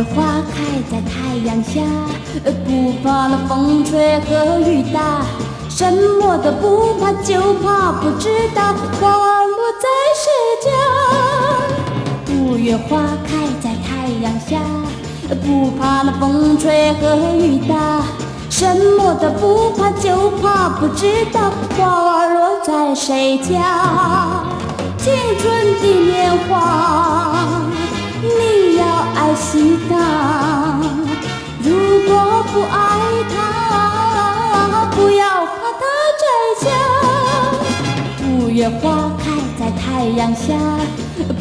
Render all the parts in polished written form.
花开在太阳下，不怕那风吹和雨打，什么都不怕，就怕不知道花儿落在谁家。五月花开在太阳下，不怕那风吹和雨打，什么都不怕，就怕不知道花儿落在谁家。青春的年华，你要爱惜它，如果不爱它，不要把它摘下。五月花开在太阳下，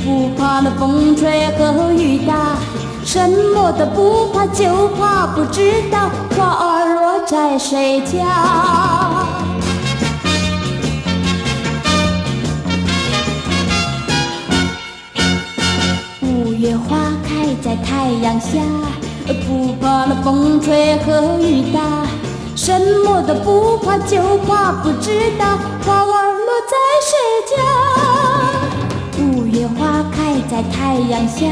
不怕那风吹和雨打，什么都不怕，就怕不知道花儿落在谁家。五月花开在太阳下，不怕那风吹和雨打，什么都不怕，就怕不知道花儿落在谁家。五月花开在太阳下，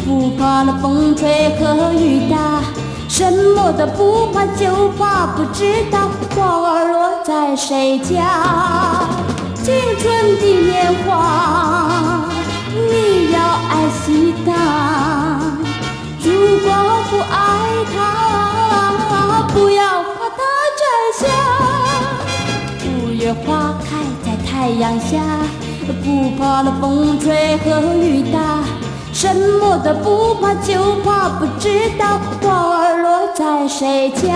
不怕那风吹和雨打，什么都不怕，就怕不知道花儿落在谁家。青春的年华，你要爱惜它，如果不爱它，不要把它摘下。五月花开在太阳下，不怕那风吹和雨打，什么都不怕，就怕不知道花儿落在谁家。